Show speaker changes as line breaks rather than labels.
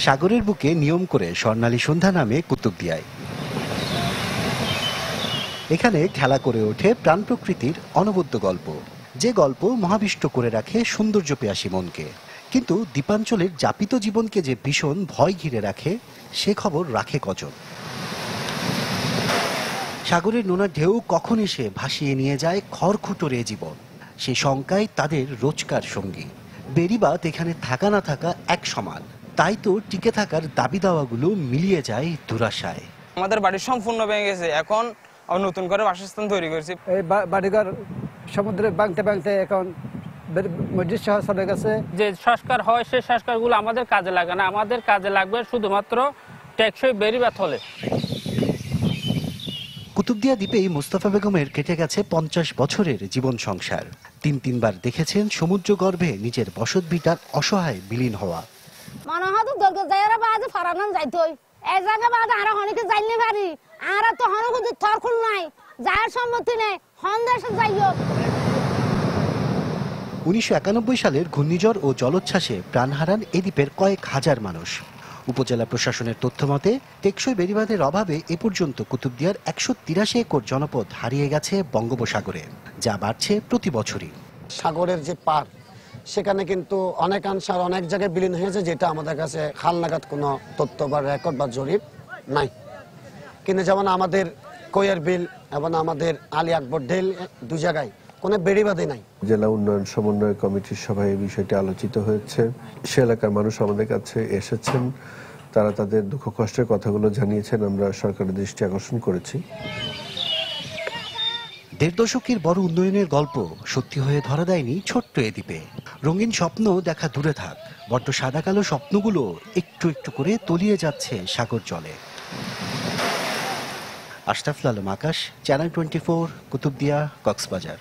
সাগরের বুকে নিয়ম করে স্বর্ণালী সন্ধ্যা নামে কুতুবদিয়ায়। এখানে খেলা করে ওঠে প্রাণ প্রকৃতির অনবদ্য গল্প, যে গল্প মহাবিষ্ট করে রাখে সৌন্দর্য পেয়াসী মনকে। কিন্তু দ্বীপাঞ্চলের যাপিত জীবনকে যে ভীষণ ভয় ঘিরে রাখে, সে খবর রাখে কজন? সাগরের নোনা ঢেউ কখন এসে ভাসিয়ে নিয়ে যায় খড়খুটোরে জীবন, সে শঙ্কায় তাদের রোজকার সঙ্গী। বেড়িবাঁধ এখানে থাকা না থাকা এক সমান, তাই তো টিকে থাকার দাবি দাওয়াগুলো মিলিয়ে যায় দুরাশায়।
আমাদের বাড়ি সম্পূর্ণ ভেঙে গেছে, এখন নতুন করে বাসস্থান তৈরি করেছি।
এই বাড়িঘর সমুদ্রে ভাঙতে ভাঙতে এখন মসজিদ শহর চলে গেছে।
যে সংস্কার হয় সেই সংস্কারগুলো আমাদের কাজে লাগে না, আমাদের কাজে লাগবে শুধুমাত্র টেকসই বেড়িবাঁধ হলে।
কুতুবদিয়া দ্বীপেই মোস্তফা বেগমের কেটে গেছে 50 বছরের জীবন সংসার। তিনবার দেখেছেন সমুদ্র গর্ভে নিজের বসতভিটার অসহায় বিলীন হওয়া।
মনে হয় তো দরকার যাইরা বাজে ফারানান যাইতই এই জায়গা বাজে আর হনিকে যাইলে পারি আর তো হনকু থরখুল নাই যার সম্মতি নেই হন্দেশে যাইও।
1991 সালের ঘূর্ণিঝড় ও জলোচ্ছ্বাসে প্রাণ হারান এ দ্বীপের কয়েক হাজার মানুষ। উপজেলা প্রশাসনের তথ্যমতে টেকসই বেড়িবাঁধের অভাবে এ পর্যন্ত কুতুবদিয়ার 183 একর জনপদ হারিয়ে গেছে বঙ্গোপসাগরে, যা বাড়ছে প্রতি বছরই।
সাগরের যে পার, সেখানে কিন্তু অনেকাংশ আর অনেক জায়গায় বিলীন হয়েছে, যেটা আমাদের কাছে হালনাগাদ কোনো তথ্য বা রেকর্ড বা জরিপ নাই। কিন্তু যেমন আমাদের কোয়ের বিল এবং আমাদের আলী আকবর ঢেল, দু জায়গায় কোনো বেড়িবাঁধই নাই।
জেলা উন্নয়ন সমন্বয় কমিটির সভায় এই বিষয়টি আলোচিত হয়েছে। সে এলাকার মানুষ আমাদের কাছে এসেছেন, তারা তাদের দুঃখ কষ্টের কথাগুলো জানিয়েছেন, আমরা সরকারের দৃষ্টি আকর্ষণ করেছি।
1.5 দশকের বড় উন্নয়নের গল্প সত্যি হয়ে ধরা দেয়নি ছোট্ট এ দ্বীপে। রঙিন স্বপ্ন দেখা দূরে থাক, বড্ড সাদা কালো স্বপ্নগুলো একটু একটু করে তলিয়ে যাচ্ছে সাগর জলে। আশরাফুল আলম আকাশ, চ্যানেল 24, কুতুবদিয়া, কক্সবাজার।